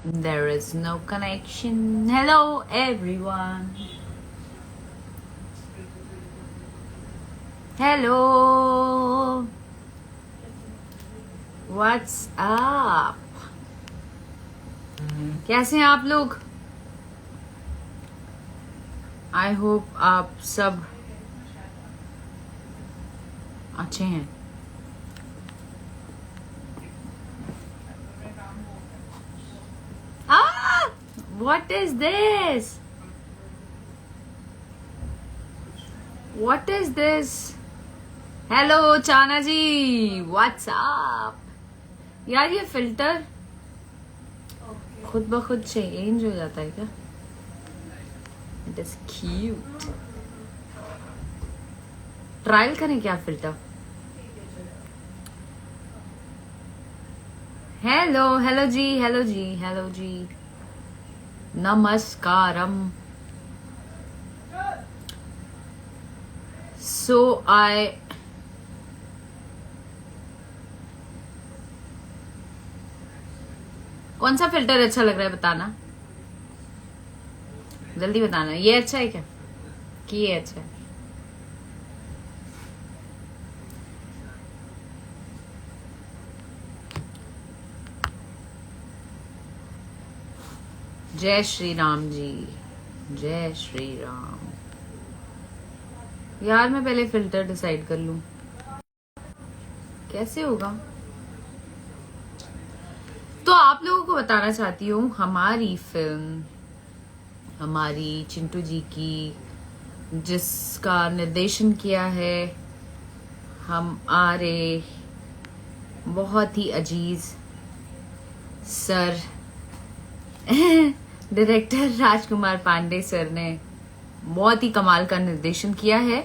There is no connection. Hello, everyone. Hello. What's up? कैसे हैं आप लोग? आई होप आप सब अच्छे हैं. Ah! What is this? What is this? Hello, चाना जी. What's up? यार ये फिल्टर खुद ब खुद चेंज हो जाता है क्या? It is cute. ट्रायल करें क्या फिल्टर? हेलो जी. नमस्कारम. So कौन सा फिल्टर अच्छा लग रहा है बताना, जल्दी बताना. ये अच्छा है क्या कि ये अच्छा है? जय श्री राम जी. जय श्री राम. यार मैं पहले फिल्टर डिसाइड कर लूं, कैसे होगा? तो आप लोगों को बताना चाहती हूँ, हमारी फिल्म, हमारी चिंटू जी की, जिसका निर्देशन किया है हमारे बहुत ही अजीज सर डायरेक्टर राजकुमार पांडे सर ने बहुत ही कमाल का निर्देशन किया है.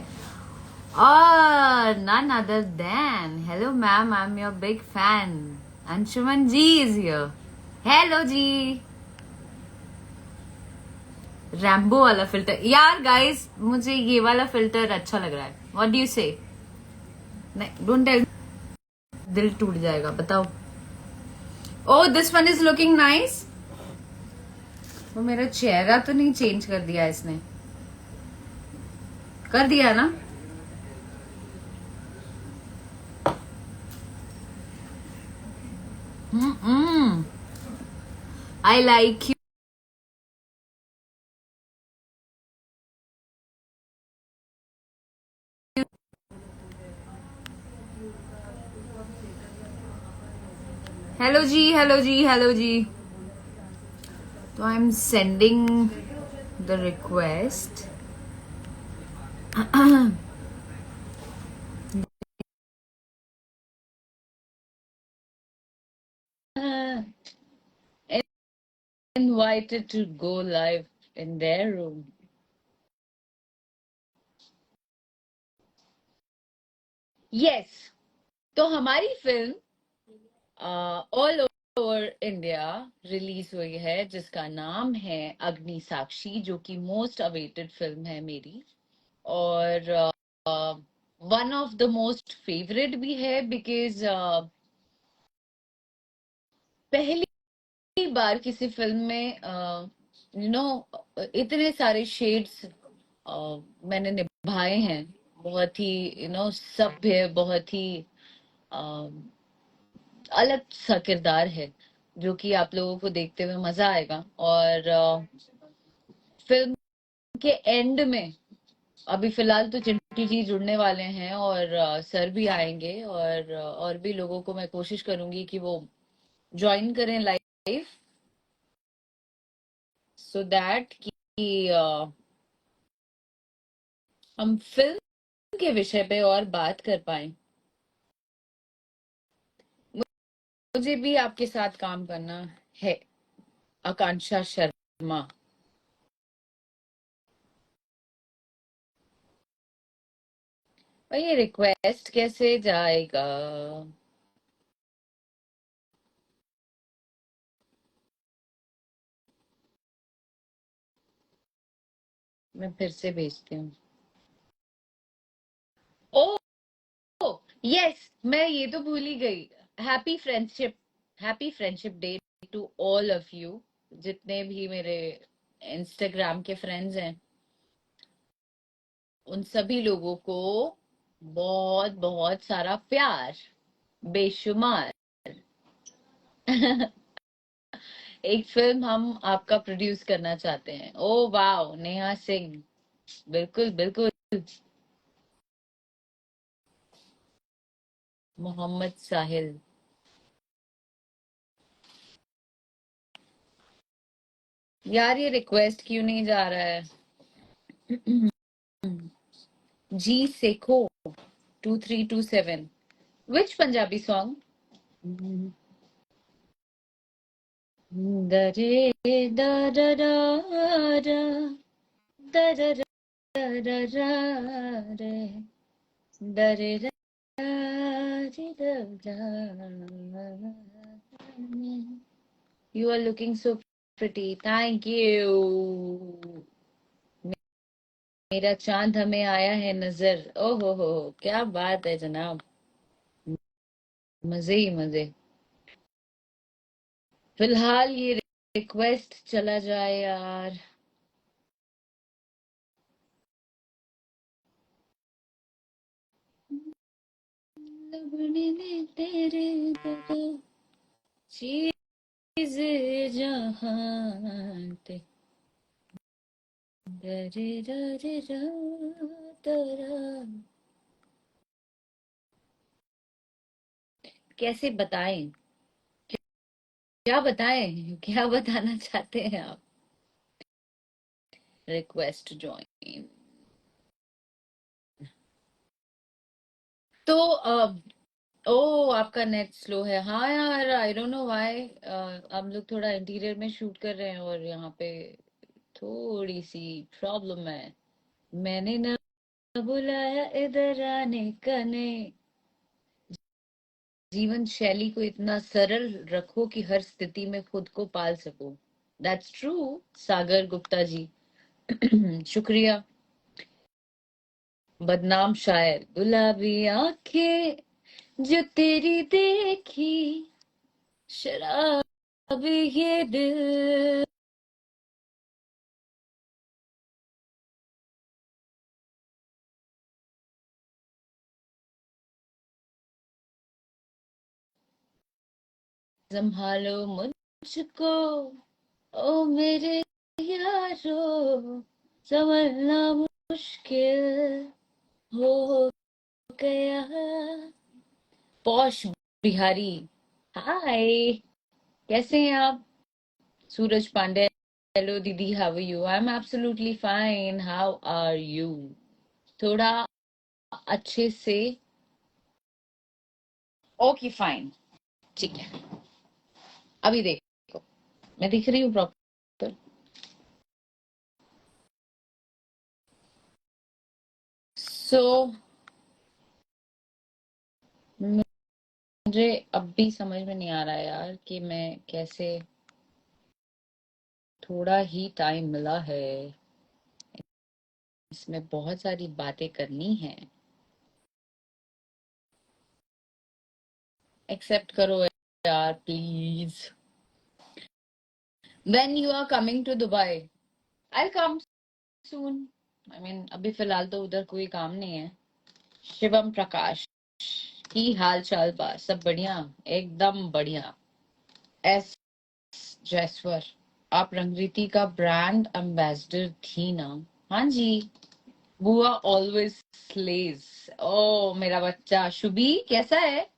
और none other than, hello ma'am, I'm your big fan. Anshuman ji is here. Hello जी. रैम्बो वाला फिल्टर. यार गाइस, मुझे ये वाला फिल्टर अच्छा लग रहा है. व्हाट डू यू से? नहीं, डोंट टेल. दिल टूट जाएगा. बताओ. Oh, this one is looking nice. वो मेरा चेहरा तो नहीं चेंज कर दिया इसने? कर दिया ना? I like you. हेलो जी. तो I am sending the request. Invited to go live in their room. Yes. तो हमारी film all over India release हुई है, जिसका नाम है अग्नि साक्षी, जो कि मोस्ट अवेटेड फिल्म है मेरी, और one of the most favourite भी है, बिकॉज पहली बार किसी फिल्म में इतने सारे शेड्स मैंने निभाए हैं. बहुत ही सभ्य, बहुत ही अलग सा किरदार है, जो कि आप लोगों को देखते हुए मजा आएगा. और फिल्म के एंड में अभी फिलहाल तो चिंटू जी जुड़ने वाले हैं, और सर भी आएंगे, और भी लोगों को मैं कोशिश करूंगी कि वो ज्वाइन करें लाइव, सो दैट कि हम फिल्म के विषय पे और बात कर पाए. मुझे भी आपके साथ काम करना है. आकांक्षा शर्मा. और ये रिक्वेस्ट कैसे जाएगा? मैं फिर से भेजती हूँ. ओ यस, मैं ये तो भूल ही गई. Happy friendship day to all of you. जितने भी मेरे इंस्टाग्राम के फ्रेंड्स हैं, उन सभी लोगों को बहुत बहुत सारा प्यार, बेशुमार। एक फिल्म हम आपका प्रोड्यूस करना चाहते हैं। ओ वाह, नेहा सिंह, बिल्कुल बिल्कुल। मोहम्मद साहिल। यार ये रिक्वेस्ट क्यों नहीं जा रहा है? जी सेखो 2327। विच पंजाबी सॉन्ग? दरे दरा दरा रे दरे You are looking so pretty. Thank you. मेरा चांद हमें आया है नजर। ओहो हो, क्या बात है जनाब। मजे ही मजे। फिलहाल ये रिक्वेस्ट चला जाए यार। लबने ने तेरे दगा चीज जहां ते दरे दरे दरा। कैसे बताएं? क्या बताएं? क्या बताना चाहते हैं आप? Request join. तो ओ, आपका नेट स्लो है। हाँ यार, आई डोंट नो व्हाई। हम लोग थोड़ा इंटीरियर में शूट कर रहे हैं और यहाँ पे थोड़ी सी प्रॉब्लम है। मैंने ना बुलाया इधर आने का ने। जीवन शैली को इतना सरल रखो कि हर स्थिति में खुद को पाल सको। That's true. सागर गुप्ता जी। शुक्रिया। बदनाम शायर। गुलाबी आंखें जो तेरी देखी, शराब ये दिल। संभालो मुझको ओ मेरे यारो, संभलना मुश्किल हो गया। पौष बिहारी। हाय, कैसे हैं आप? सूरज पांडे। हेलो दीदी, how are you? I am absolutely fine, how are you? थोड़ा अच्छे से। ओके फाइन, ठीक है। अभी देखो, मैं दिख रही हूँ प्रॉपर? सो मुझे अब भी समझ में नहीं आ रहा है यार कि मैं कैसे। थोड़ा ही टाइम मिला है, इसमें बहुत सारी बातें करनी है। एक्सेप्ट करो यार please. When you are coming to Dubai? I come soon. I mean अभी फिलहाल तो उधर कोई काम नहीं है। शिवम प्रकाश, की हाल चाल बा? सब बढ़िया, एकदम बढ़िया। एस जयस्वर, आप रंगरीति का ब्रांड एम्बेसडर थी ना? हाँ जी। बुआ ऑलवेज स्लेज। ओ मेरा बच्चा शुभी कैसा है?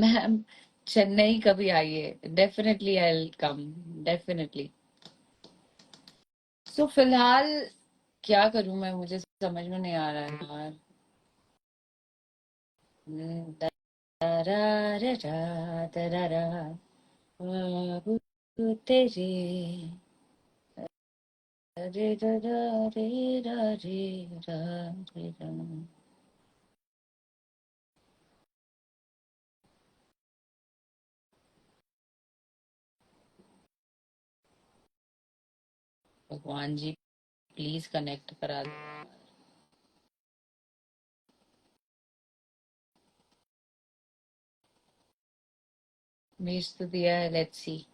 मैम, चेन्नई कभी आइए, definitely I will come, definitely. So फिलहाल क्या करूं मैं, मुझे समझ में नहीं आ रहा है यार। दरारा, दरारा, बाबू तेरे, रे रा रे रा रे रा रे रा। भगवान जी, प्लीज कनेक्ट करा दो। भेज तो दिया है, लेट्स सी।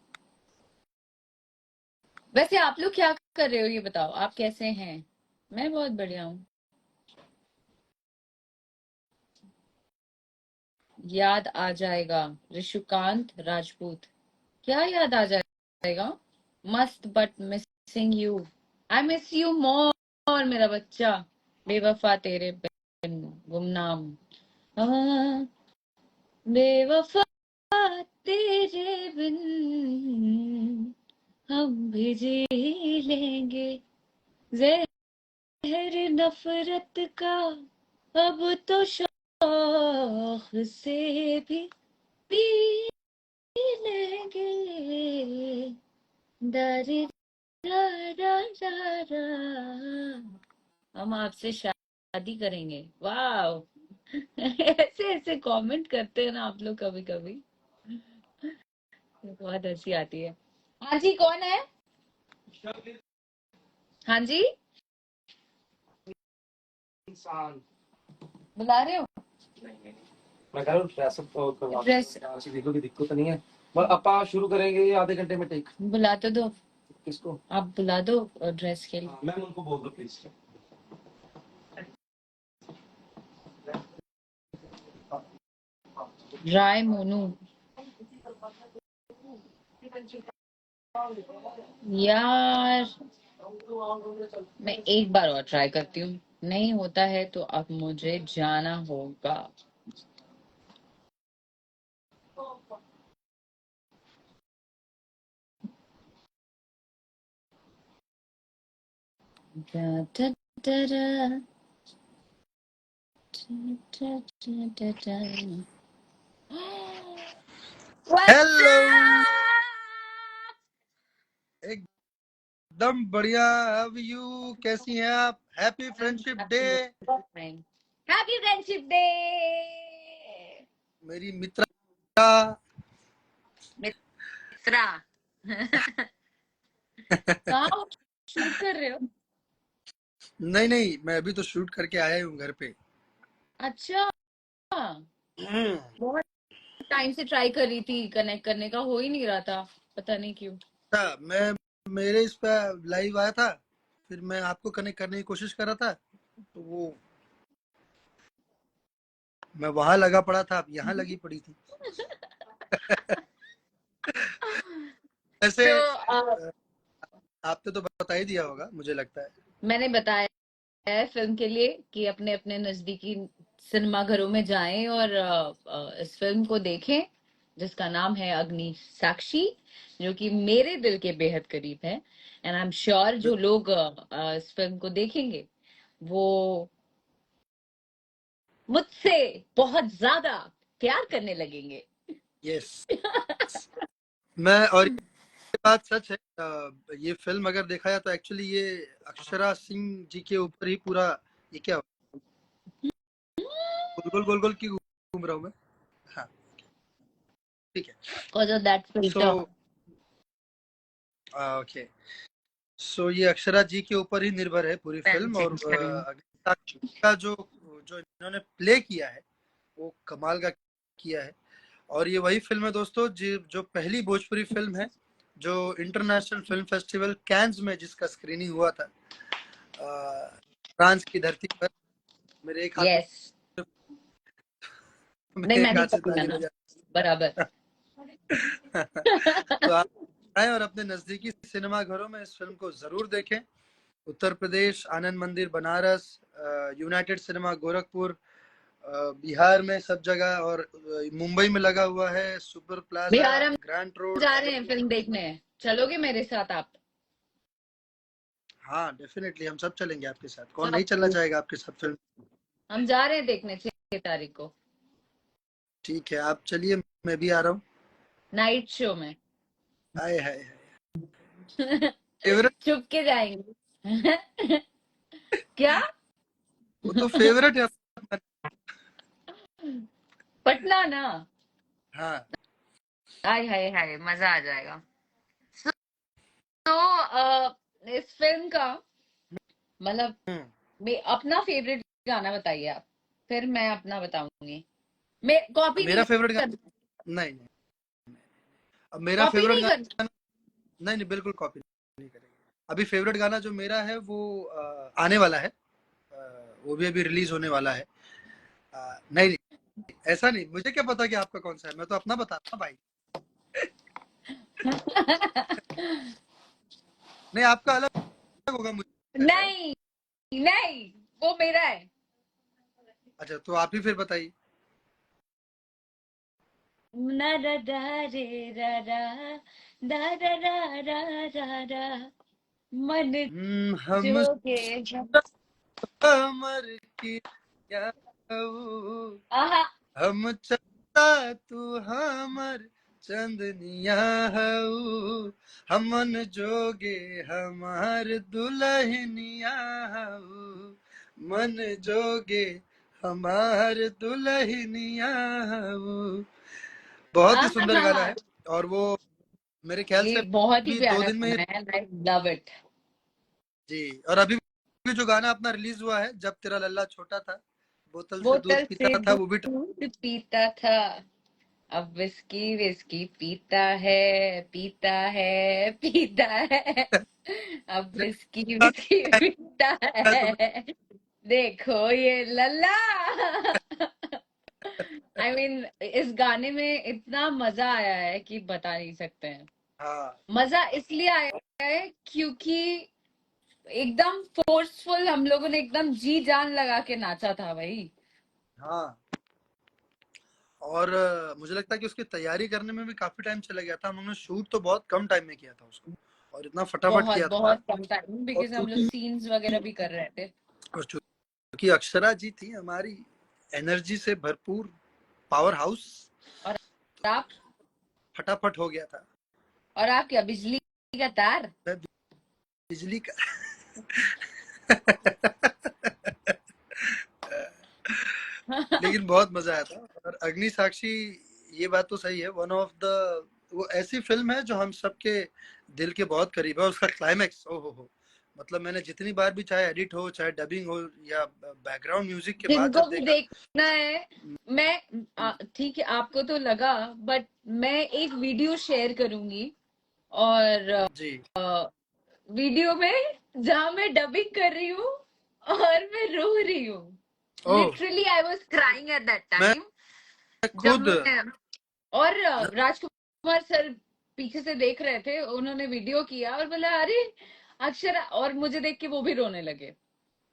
वैसे आप लोग क्या कर रहे हो ये बताओ, आप कैसे हैं? मैं बहुत बढ़िया हूँ। याद आ जाएगा, ऋषुकांत राजपूत। क्या याद आ जाएगा? मस्त but missing you. I miss you more मेरा बच्चा। बेवफा तेरे बिन गुमनाम। हाँ, बेवफा तेरे बिन हम भी जी लेंगे। जहर नफरत का अब तो शौक से भी पी लेंगे। दारी रा रा रा रा। हम आपसे शादी करेंगे। वाह। ऐसे ऐसे कमेंट करते हैं ना आप लोग कभी कभी, बहुत हंसी आती है। हाँ जी, कौन है? हाँ जी, बुला रहे हो? मैं कह रहा हूँ ड्रेस अप करवा ड्रेस देखो की दिक्कत नहीं है, पर अपा शुरू करेंगे आधे घंटे में। टेक बुला तो दो, किसको? आप बुला दो ड्रेस के लिए। मैम उनको बोल दो प्लीज। राय मोनू। यार मैं एक बार और ट्राई करती हूँ, नहीं होता है तो अब मुझे जाना होगा। Da, da, da, da, da, da, da, da. What's hello, up? एकदम बढ़िया। हाउ यू, कैसी हैं आप? Happy I'm friendship day. absolutely fine. Happy Friendship Day, मेरी मित्रा। मित्रा। कहाँ हो? शूट कर रहे हो? नहीं नहीं, मैं अभी तो शूट करके आया हूँ घर पे। अच्छा, बहुत टाइम से ट्राई कर रही थी कनेक्ट करने का, हो ही नहीं रहा था, पता नहीं क्यों। मैं मेरे इस पे लाइव आया था, फिर मैं आपको कनेक्ट करने की कोशिश कर रहा था, तो वो मैं वहां लगा पड़ा था, अब यहाँ लगी पड़ी थी। वैसे तो आपने तो बता ही दिया होगा मुझे लगता है। मैंने बताया है फिल्म के लिए कि अपने अपने नजदीकी सिनेमा घरों में जाएं और इस फिल्म को देखें, जिसका नाम है अग्नि साक्षी, जो कि मेरे दिल के बेहद करीब है। एंड आई एम श्योर जो लोग इस फिल्म को देखेंगे वो मुझसे बहुत ज्यादा प्यार करने लगेंगे। यस, मैं और ये बात सच है। ये फिल्म अगर देखा जाए तो एक्चुअली ये अक्षरा सिंह जी के ऊपर ही पूरा, ये क्या गोल गोल गोल गोल क्यों घूम रहा हूँ मैं? हाँ, ठीक है। Because of that so filter. Okay, so ये अक्षरा जी के ऊपर ही निर्भर है पूरी फिल्म। और साक्षी का जो जो इन्होंने प्ले किया है वो कमाल का किया है। और ये वही फिल्म है दोस्तों जो पहली भोजपुरी फिल्म है जो इंटरनेशनल फिल्म फेस्टिवल कैंस में जिसका स्क्रीनिंग हुआ था, फ्रांस की धरती पर। मेरे एक हाथ यस, से नहीं मेरे एक मैंने हाथ से पकड़ा ताली ना, बजा। बराबर। तो आप आए और अपने नजदीकी सिनेमा घरों में इस फिल्म को जरूर देखें। उत्तर प्रदेश आनंद मंदिर बनारस, यूनाइटेड सिनेमा गोरखपुर, बिहार में सब जगह, और मुंबई में लगा हुआ है सुपर प्लाजा, बिहार हम ग्रैंड रोड। जा रहे हैं फिल्म देखने, चलोगे मेरे साथ आप? हाँ डेफिनेटली, हम सब चलेंगे आपके साथ, कौन नहीं चलना आप, चाहेगा आपके साथ फिल्म। हम जा रहे हैं देखने 6 तारीख को, ठीक है, आप चलिए, मैं भी आ रहा हूँ। नाइट शो में। हाय हाय, फेवरेट। छुप के जाएंगे। क्या? वो तो फेवरेट है। पटना ना? हाँ। आय हाय हाय, मजा आ जाएगा। तो इस फिल्म का मतलब अपना फेवरेट गाना बताइए आप, फिर मैं अपना बताऊंगी। मैं कॉपी नहीं मेरा फेवरेट कर। गाना नहीं नहीं, अब मेरा कॉपी फेवरेट नहीं गाना, करना। नहीं नहीं बिल्कुल कॉपी नहीं करेंगे। अभी फेवरेट गाना जो मेरा है वो आने वाला है, वो भी अभी रिलीज होने वाला है। नहीं नहीं ऐसा नहीं, मुझे क्या पता कि आपका कौन सा है, मैं तो अपना बता रहा हूँ भाई। नहीं आपका अलग होगा मुझे शायद। नहीं नहीं, वो मेरा है। अच्छा तो आप ही फिर बताइए। ना रा रा रे रा रा, दा रा रा रा रा रा, मन हम जोगे हम। समर की या आहा। हम चंदा तू हमर चंदनिया हऊ, हमन जोगे हमार दुल्हनिया हऊ, मन जोगे हमार दुल्हनिया हऊ। बहुत ही सुंदर गाना आहा, है, और वो मेरे ख्याल ये से बहुत ही अभी दो प्यारा दिन में गाना है, आई लव इट। जी। और अभी भी जो गाना अपना रिलीज हुआ है, जब तेरा लल्ला छोटा था, बोतल से दूध बोतल से पीता था, वो भी दूध पीता था, अब विस्की विस्की पीता है, पीता है, पीता है, अब विस्की विस्की पीता तो है, देखो ये लल्ला। आई मीन इस गाने में इतना मजा आया है कि बता नहीं सकते हैं। हाँ मजा इसलिए आया है क्योंकि एकदम फोर्सफुल हम लोगों ने एकदम जी जान लगा के नाचा था भाई। हाँ। और मुझे लगता है कि उसकी तैयारी करने में भी काफी टाइम चला गया था। हम लोगों ने शूट तो बहुत कम टाइम में किया था उसको, और इतना फटाफट बहुत किया था। बहुत कम टाइम, और बिकॉज हम लोग चूंकि सीन्स वगैरह भी कर रहे थे। और चूंकि अक्षरा जी थी हमारी एनर्जी से भरपूर पावर हाउस, और आप, फटाफट हो गया था। और आप क्या बिजली का तार। बिजली का लेकिन बहुत मजा आया था। और अग्नि साक्षी, ये बात तो सही है, वन ऑफ द वो ऐसी फिल्म है जो हम सबके दिल के बहुत करीब है। उसका क्लाइमैक्स ओ हो, मतलब मैंने जितनी बार भी, चाहे एडिट हो चाहे डबिंग हो या बैकग्राउंड म्यूजिक के बाद जिनको जब भी देखा। देखना है, मैं ठीक है आपको तो लगा, बट मैं एक वीडियो शेयर करूंगी, और जी वीडियो में जहां मैं डबिंग कर रही हूँ और मैं रो रही हूँ। Oh, literally I was crying at that मैं टाइम। जब खुद मैं, और राजकुमार सर पीछे से देख रहे थे, उन्होंने वीडियो किया और बोला अरे अक्षरा, और मुझे देख के वो भी रोने लगे।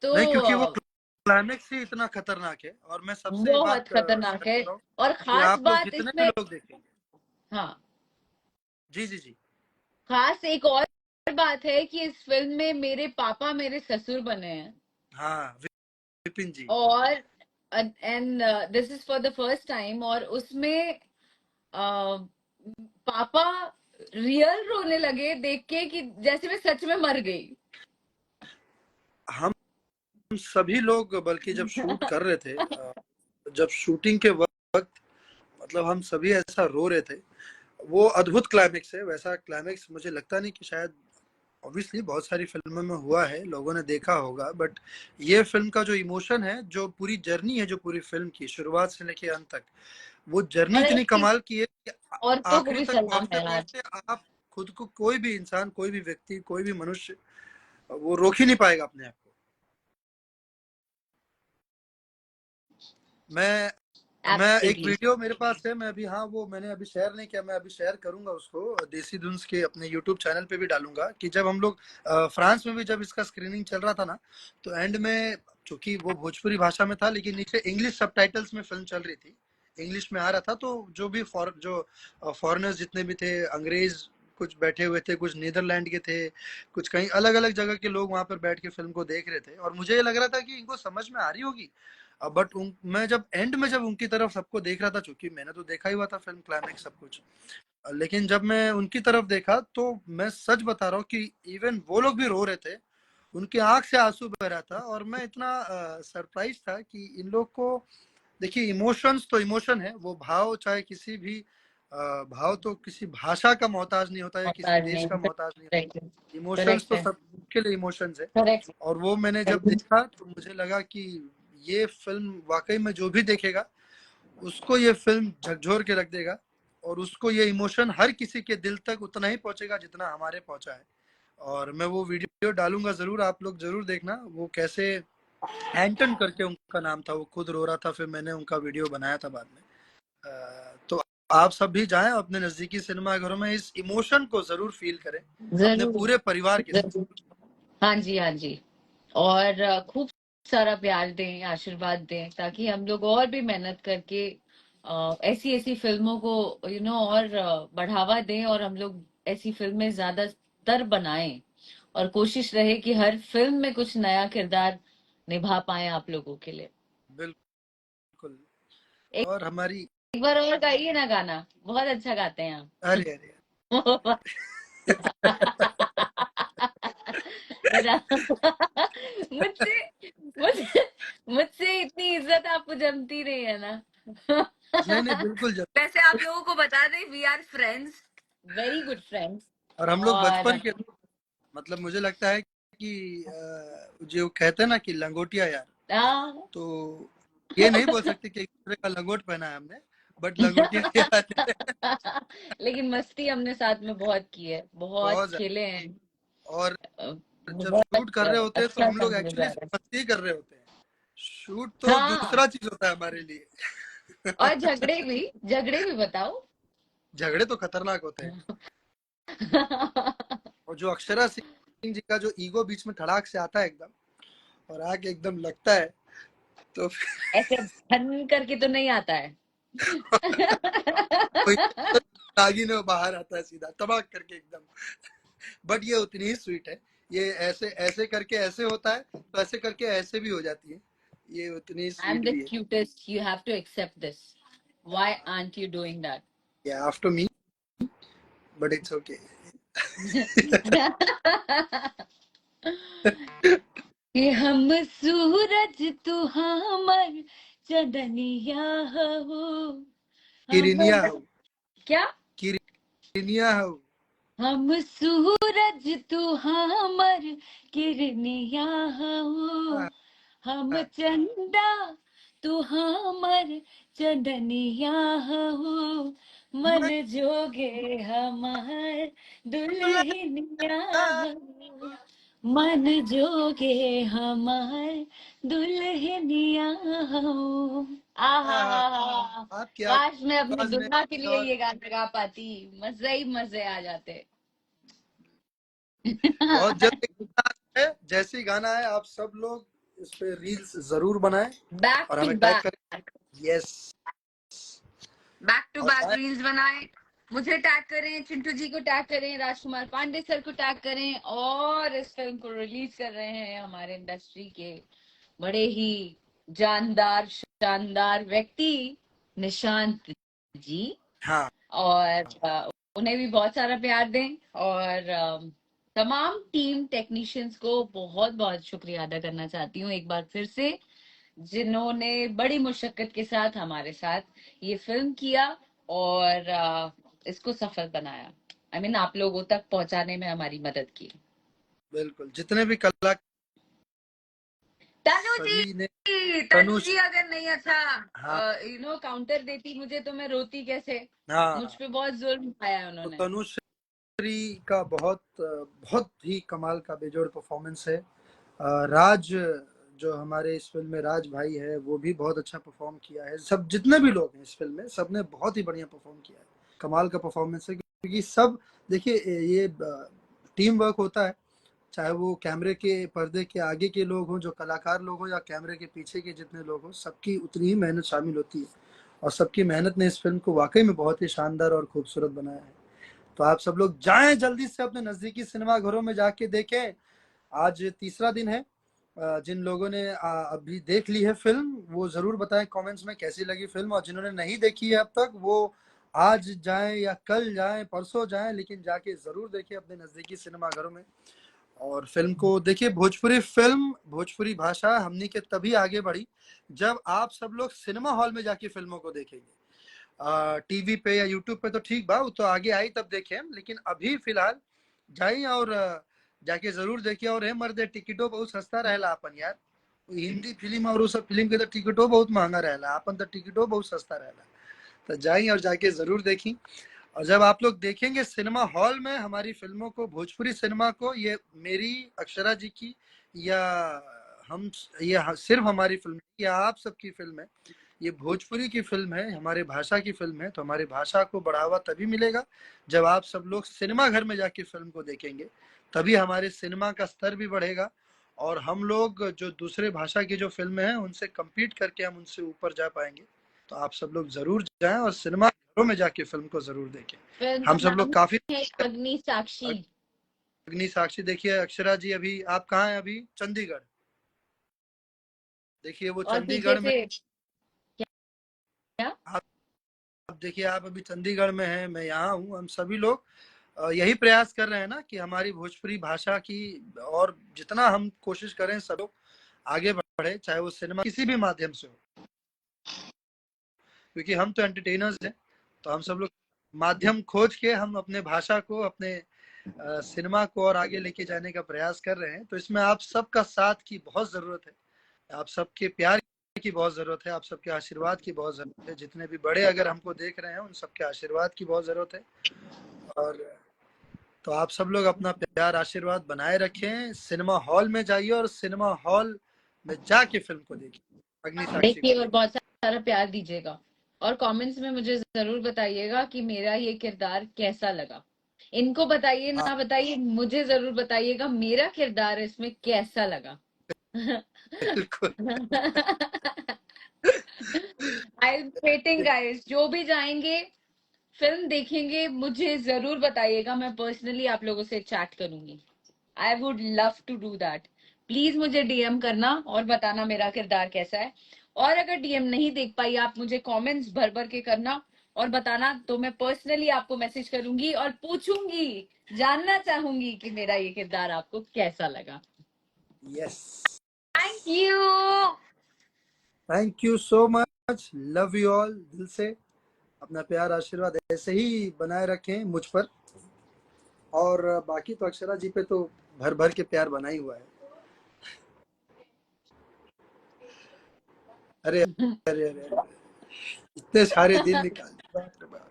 तो नहीं, क्योंकि वो क्लाइमैक्स ही इतना खतरनाक है। और मैं सबसे एक बात बहुत खतरनाक शेयर है। कर रहा हूँ और कि खास आप लोग बात जितने इसमें, लोग देखेंगे। हाँ, जी जी जी। खास एक और बात है कि इस फिल्म में मेरे पापा मेरे ससुर बने हैं। हाँ विपिन जी। और and this is for the first time, और उसमें पापा रियल रोने लगे देख के कि जैसे मैं सच में मर गई। हम सभी लोग बल्कि जब शूट कर रहे थे, जब शूटिंग के वक्त, मतलब हम सभी ऐसा रो रहे थे। वो अद्भुत क्लाइमेक्स है। वैसा क्लाइमेक्स मुझे लगता नहीं कि शायद, ऑब्वियसली बहुत सारी फिल्मों में हुआ है, लोगों ने देखा होगा, बट ये फिल्म का जो इमोशन है, जो पूरी जर्नी है, जो पूरी फिल्म की शुरुआत से लेके अंत तक, वो जर्नी और इतनी इसकी कमाल की है कि औरतों को आखिरी भी तक सलाम पहुंचते है यार। पहुंचते आप खुद को, कोई भी इंसान, कोई भी व्यक्ति, कोई भी मनुष्य, वो रोक ही नहीं पाएगा अपने आप को। मैं एक एब्सोल्युटली। वीडियो मेरे पास है, मैं अभी, हाँ वो मैंने अभी शेयर नहीं किया, मैं अभी शेयर करूंगा उसको, देसी धुन्स के अपने यूट्यूब चैनल पे भी डालूंगा, कि जब हम लोग फ्रांस में भी जब इसका स्क्रीनिंग चल रहा था ना, तो एंड में, चूंकि वो भोजपुरी भाषा में था लेकिन नीचे इंग्लिश सबटाइटल्स में फिल्म चल रही थी, इंग्लिश में आ रहा था, तो जो भी फॉरेनर्स जितने भी थे, अंग्रेज कुछ बैठे हुए थे, कुछ नीदरलैंड के थे, कुछ कहीं अलग अलग जगह के लोग वहां पर बैठ के फिल्म को देख रहे थे, और मुझे ये लग रहा था कि इनको समझ में आ रही होगी। बट मैं जब एंड में जब उनकी तरफ सबको देख रहा था, चूंकि मैंने तो देखा ही हुआ था फिल्म क्लाइमेक्स सब कुछ, लेकिन जब मैं उनकी तरफ देखा तो मैं सच बता रहा हूँ कि इवन वो लोग भी रो रहे थे, उनकी आंख से आंसू बह रहा था। और मैं इतना सरप्राइज था कि इन लोग को, देखिए इमोशंस तो इमोशन है, वो भाव चाहे किसी भी भाव तो किसी भाषा का मोहताज नहीं होता है, किसी मोहताज देश नहीं। का मोहताज नहीं होता। करेक्ट है। इमोशंस करेक्ट तो है। सबके लिए इमोशंस है। करेक्ट और वो मैंने है। जब देखा तो मुझे लगा कि ये फिल्म वाकई में जो भी देखेगा उसको ये फिल्म झकझोर के रख देगा। और उसको ये इमोशन हर किसी के दिल तक उतना ही पहुंचेगा जितना हमारे पहुंचा है। और मैं वो वीडियो डालूंगा जरूर, आप लोग जरूर देखना। वो कैसे एंटन करके उनका नाम था, वो खुद रो रहा था, फिर मैंने उनका वीडियो बनाया था बाद में। तो आप सब भी जाएं अपने नजदीकी सिनेमा घरों में, इस इमोशन को जरूर फील करें अपने जरूर पूरे परिवार के साथ। जरूर। हाँ जी, हाँ जी। और खूब सारा प्यार दें, आशीर्वाद दें, ताकि हम लोग और भी मेहनत करके ऐसी ऐसी फिल्मों को और बढ़ावा दें, और हम लोग ऐसी फिल्में ज्यादातर बनाएं, और कोशिश रहे कि हर फिल्म में कुछ नया किरदार निभा पाए आप लोगों के लिए। बिल्कुल। एक और हमारी एक बार और गाइए ना गाना, बहुत अच्छा गाते हैं आप। अरे अरे मुझसे मुझसे मुझसे इतनी इज्जत आपको जमती नहीं है ना। नहीं नहीं, बिल्कुल जब वैसे आप लोगों को बता दें, we are friends, very good friends. और हम लोग और बचपन के, मतलब मुझे लगता है कि जो कहते हैं ना कि लंगोटिया यार, हाँ। तो ये नहीं बोल सकते कि एक दूसरे का लंगोट पहना है हमने, बट लंगोटिया यार लेकिन मस्ती हमने साथ में बहुत की है, बहुत बहुत ज्यादा। खेले हैं। और जब शूट बहुत कर रहे होते हैं तो अच्छा हम लोग समय एक्चुअली गुजारा। मस्ती कर रहे होते हैं। शूट तो हाँ, दूसरा चीज होता है हमारे लिए। और झगड़े भी बताओ। झगड़े तो खतरनाक होते हैं। और जो अक्षरा सिंह जी का जो ईगो बीच में धड़ाक से आता है एकदम, और आके एकदम लगता है, तो ऐसे धन करके तो नहीं आता है। कोई नागिन में बाहर आता है सीधा तबाक करके एकदम। बट ये उतनी ही स्वीट है। ये ऐसे ऐसे करके ऐसे होता है, तो ऐसे करके ऐसे भी हो जाती है। ये उतनी I'm स्वीट the भी है। cutest. You have to accept this. Why aren't you doing that? या after me, but it's okay. कि हम सूरज तू हमर चंदनिया हो, किरनिया हमर हो, क्या, किरनिया हो। हम सूरज तू हमर किरनिया हो, हाँ, हम हाँ, चंदा तू हमर चंदनिया हो, मन मन जोगे हमार दुल्हनिया दुल्हनिया। हो, मन जोगे हमार दुल्हनिया हो। आहा, आहा, आपकी काश मैं अपने आवाज में दुल्हा के लिए और ये गाना गा पाती, मजे ही मजे आ जाते। बहुत जल्द एक गाना है, जैसे ही गाना है आप सब लोग इस पे रील्स जरूर बनाएं बैक और टू हमें टैग करें। Back, yes. बैक टू और बैक रील्स बनाएं, मुझे टैग करें, चिंटू जी को टैग करें, राजकुमार पांडे सर को टैग करें, और इस फिल्म को रिलीज कर रहे हैं हमारे इंडस्ट्री के बड़े ही जानदार शानदार व्यक्ति निशांत जी। हाँ, और उन्हें भी बहुत सारा प्यार दें, और तमाम टीम टेक्नीशियंस को बहुत बहुत शुक्रिया अदा करना चाहती हूँ एक बार फिर से, जिन्होंने बड़ी मुशक्कत के साथ हमारे साथ ये फिल्म किया, और इसको सफल बनाया। I mean, आप लोगों तक पहुंचाने में हमारी मदद की। बिल्कुल। जितने भी कलाकार तनु जी, सभी ने, तनु तनुष, जी अगर नहीं अच्छा हाँ काउंटर देती मुझे, तो मैं रोती कैसे। मुझ हाँ, पे बहुत जुल्म उठाया है तो उन्होंने। तनुश्री का बहुत बहुत ही कमाल का बेजोड़ परफॉर्मेंस है। राज, जो हमारे इस फिल्म में राज भाई है, वो भी बहुत अच्छा परफॉर्म किया है। सब जितने भी लोग हैं इस फिल्म में, सबने बहुत ही बढ़िया परफॉर्म किया है। कमाल का परफॉर्मेंस है, क्योंकि सब, देखिए ये टीम वर्क होता है, चाहे वो कैमरे के पर्दे के आगे के लोग हों, जो कलाकार लोग हों, या कैमरे के पीछे के जितने लोग हों, सबकी उतनी ही मेहनत शामिल होती है। और सबकी मेहनत ने इस फिल्म को वाकई में बहुत ही शानदार और खूबसूरत बनाया है। तो आप सब लोग जाएं जल्दी से अपने नजदीकी सिनेमा घरों में जाके देखें। आज तीसरा दिन है। जिन लोगों ने अभी देख ली है फिल्म, वो जरूर बताएं कमेंट्स में कैसी लगी फिल्म, और जिन्होंने नहीं देखी है अब तक, वो आज जाएं या कल जाएं, परसों जाएं, लेकिन जाके जरूर देखें अपने नजदीकी सिनेमा घरों में। और फिल्म को देखिए। भोजपुरी फिल्म, भोजपुरी भाषा हमनी के तभी आगे बढ़ी जब आप सब लोग सिनेमा हॉल में जाके फिल्मों को देखेंगे। टीवी पे या यूट्यूब पे तो ठीक बा, वो तो आगे आई तब देखे, लेकिन अभी फिलहाल जाइए और जाके जरूर देखिए। और मर्दे टिकटो बहुत सस्ता रहेला अपन यार। हिंदी फिल्म और सब फिल्म के तो टिकटो बहुत महंगा रहेला, अपन तो टिकटो बहुत सस्ता रहेला। तो जाइए और जाके जरूर देखें। और जब आप लोग देखेंगे सिनेमा हॉल में हमारी फिल्मों को, भोजपुरी सिनेमा को, ये मेरी, अक्षरा जी की, या हम, ये सिर्फ हमारी फिल्म या आप सबकी फिल्म है, ये भोजपुरी की फिल्म है, हमारे भाषा की फिल्म है। तो हमारी भाषा को बढ़ावा तभी मिलेगा जब आप सब लोग सिनेमा घर में जाके फिल्म को देखेंगे, तभी हमारे सिनेमा का स्तर भी बढ़ेगा और हम लोग जो दूसरे भाषा की जो फिल्में हैं उनसे कम्पीट करके हम उनसे ऊपर जा पाएंगे। तो आप सब लोग जरूर जाएं और सिनेमा घरों में जाके फिल्म को जरूर देखें। फिल्म हम का सब लोग नाम काफी है अग्नि साक्षी। अग्नि साक्षी। देखिए अक्षरा जी, अभी आप कहाँ हैं? अभी चंडीगढ़। देखिए वो और पीछे चंडीगढ़ में, से क्या? आप देखिए आप अभी चंडीगढ़ में हैं, मैं यहाँ हूँ। हम सभी लोग यही प्रयास कर रहे हैं ना कि हमारी भोजपुरी भाषा की और जितना हम कोशिश करें सब लोग आगे बढ़े, चाहे वो सिनेमा किसी भी माध्यम से हो, क्योंकि हम तो एंटरटेनर्स हैं। तो हम सब लोग माध्यम खोज के हम अपने भाषा को, अपने सिनेमा को और आगे लेके जाने का प्रयास कर रहे हैं। तो इसमें आप सबका साथ की बहुत जरूरत है, आप सबके प्यार की बहुत जरूरत है, आप सबके आशीर्वाद की बहुत जरूरत है। जितने भी बड़े अगर हमको देख रहे हैं उन सबके आशीर्वाद की बहुत जरूरत है। और तो आप सब लोग अपना प्यार आशीर्वाद बनाए रखें, सिनेमा हॉल में जाइए और सिनेमा हॉल में जाके फिल्म को देखिए, अग्नि साक्षी देखिए को। और बहुत सारा प्यार दीजिएगा और कमेंट्स में मुझे जरूर बताइएगा कि मेरा ये किरदार कैसा लगा। इनको बताइए हाँ ना बताइए, मुझे जरूर बताइएगा मेरा किरदार इसमें कैसा लगा। बिल्कुल। आई एम वेटिंग गाइस, जो भी जाएंगे फिल्म देखेंगे मुझे जरूर बताइएगा, मैं पर्सनली आप लोगों से चैट करूंगी। I would love to do that. Please मुझे डीएम करना और बताना मेरा किरदार कैसा है। और अगर डीएम नहीं देख पाई आप, मुझे कमेंट्स भर भर के करना और बताना, तो मैं पर्सनली आपको मैसेज करूंगी और पूछूंगी, जानना चाहूंगी कि मेरा ये किरदार आपको कैसा लगा। Yes, thank you. Thank you so much, love you all दिल से। अपना प्यार आशीर्वाद ऐसे ही बनाए रखें मुझ पर, और बाकी तो अक्षरा जी पे तो भर भर के प्यार बना ही हुआ है। अरे अरे अरे, अरे इतने सारे दिन निकाल, बाप रे बाप।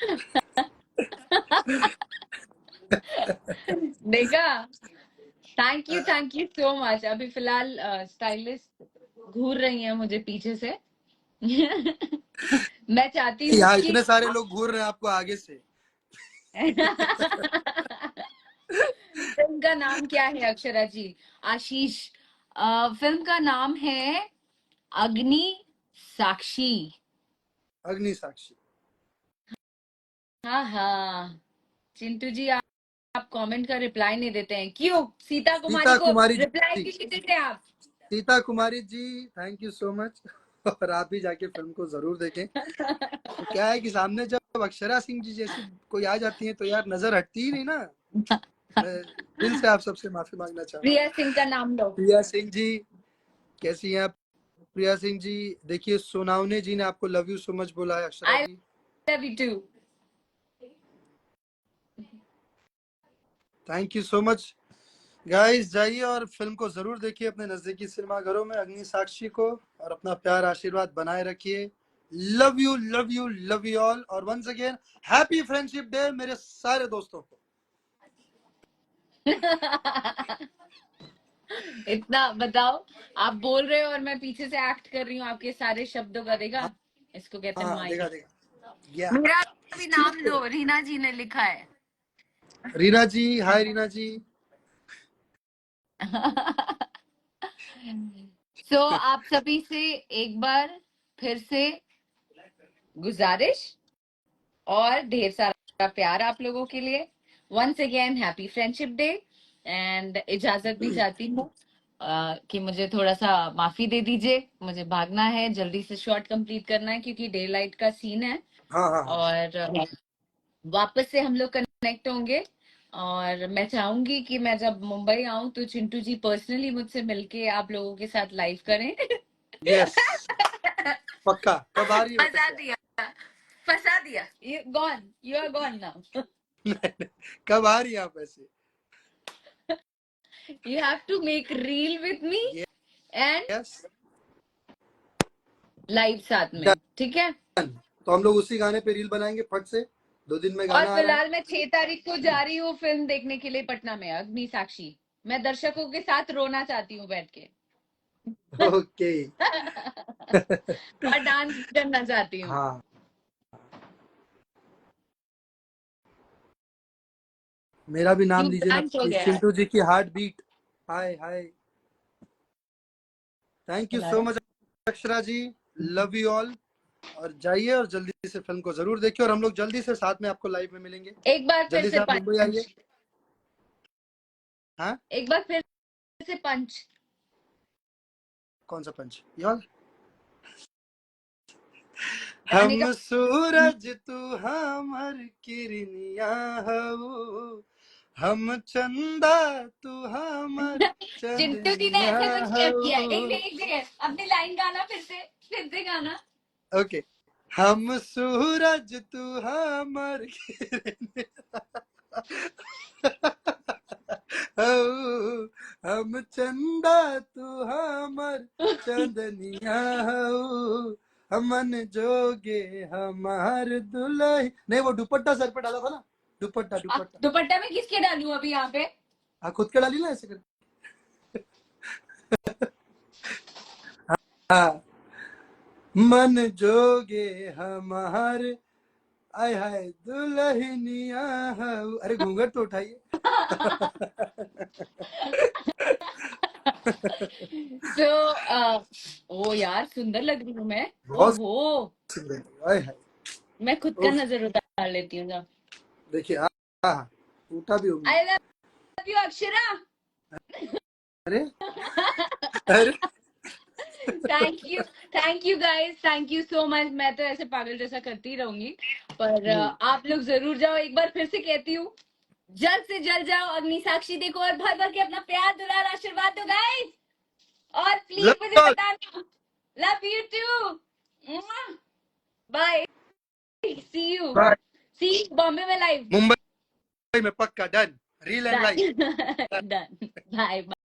देखा, थैंक यू सो मच। अभी फिलहाल स्टाइलिस्ट घूर रही है मुझे पीछे से। मैं चाहती हूँ यहाँ कि इतने सारे लोग घूर रहे हैं आपको आगे से। फिल्म का नाम क्या है अक्षरा जी? आशीष, फिल्म का नाम है अग्नि साक्षी। अग्नि साक्षी। हाँ हाँ, चिंटू जी आप कमेंट का रिप्लाई नहीं देते हैं क्यों? सीता कुमारी सीता को कुमारी रिप्लाई जी, क्यों नहीं देते आप? Sita Kumari ji, thank you so much. और आप भी जाके फिल्म को जरूर देखें। तो क्या है कि सामने जब अक्षरा सिंह जी जैसी कोई आ जाती है तो यार नजर हटती ही नहीं ना। मैं दिल से आप सबसे माफी मांगना चाहूंगा। प्रिया सिंह का नाम लो। प्रिया सिंह जी, कैसी हैं आप? प्रिया सिंह जी, देखिए सोनावने जी ने आपको लव यू सो मच बोला है अक्षरा आई ji. Love you too. Thank you so much guys. जाइए और फिल्म को जरूर देखिए अपने नजदीकी सिनेमा घरों में, अग्नि साक्षी को, और अपना प्यार आशीर्वाद बनाए रखिए। Love you love you love you all. और once again happy friendship day मेरे सारे दोस्तों को। इतना बताओ, आप बोल रहे हो और मैं पीछे से एक्ट कर रही हूँ आपके सारे शब्दों का। देखा, हाँ इसको कहते हैं हाँ, देखा माइंड। देखा, या मेरा भी नाम लो, रीना जी ने लिखा है। रीना जी, हाय रीना जी। सो आप सभी से एक बार फिर से गुजारिश और ढेर सारा प्यार आप लोगों के लिए। Once again happy friendship day. And इजाजत भी चाहती हूँ कि मुझे थोड़ा सा माफी दे दीजिए, मुझे भागना है, जल्दी से शॉट कंप्लीट करना है क्योंकि डे लाइट का सीन है। हाँ हाँ हाँ, और वापस से हम लोग कनेक्ट होंगे। और मैं चाहूंगी कि मैं जब मुंबई आऊं तो चिंटू जी पर्सनली मुझसे मिलके आप लोगों के साथ लाइव करें। यस, पक्का। कब आ रही हो फंसा वैसे? दिया, फंसा दिया। You gone, you are gone now. कब आ रही है आप वैसे? You have to make reel with me and yes, live साथ में, ठीक है? डन। तो हम लोग उसी गाने पे रील बनाएंगे फट से। 2 दिन में और गाना आ रहा फिलहाल मैं 6 तारीख को जा रही हूँ फिल्म देखने के लिए पटना में, अग्नि साक्षी। मैं दर्शकों के साथ रोना चाहती हूँ बैठ के। है। ओके। और डांस करना चाहती हूँ। हाँ, मेरा भी नाम क्यों लीजिए ना डांस हो प्लीज, गया? चिंटू जी की हार्ट बीट। हाय हाय, thank you so much Akshara ji, love you all. और जाइए और जल्दी से फिल्म को जरूर देखिए, और हम लोग जल्दी से साथ में आपको लाइव में मिलेंगे। एक बार फिर जल्दी से से आप मुंबई आइए। पंच, हाँ, एक बार फिर से पंच। कौन सा पंच? ये वाला? गाने का हम सूरज तू हमर किरनिया हो, हम चंदा तू हमर चिंटू जी ने चंदनिया ऐसे कुछ किया। एक हो। सेकंड, अपनी लाइन गाना फिर से गाना। ओके, हम सूरज तू हमर किरनिया हो, हम चंदा तू हमर चंदनिया हो, हमन जोगे हमार दुल्हन। नहीं, वो दुपट्टा सर पे डाला था ना, दुपट्टा दुपट्टा। दुपट्टा में किसके डालूं अभी यहाँ पे? हाँ, खुद के डाली ना ऐसे कर। हाँ, मन जोगे हमार, आय हाय दुल्हनिया हो। अरे घूंघट तो उठाइए। तो ओ यार, सुंदर लग रही हूँ मैं। बहुत ओहो, सुंदर, आय हाय। मैं खुद का उफ, नजर उतार लेती हूँ। देखिए, हाँ हाँ, टूटा भी होंगी। I love you Akshara. अरे अरे, thank you guys, thank you so much. मैं तो ऐसे पागल जैसा करती ही रहूंगी, पर आप लोग जरूर जाओ। एक बार फिर से कहती हूँ, जल्द से जल्द जाओ, अग्नि साक्षी देखो और भर भर के अपना प्यार दुलार आशीर्वाद दो गाइस। और प्लीज मुझे लव बताना, love you too, bye, bye. See you Bombay में लाइव। मुंबई में पक्का done, reel and live. Done, done, bye.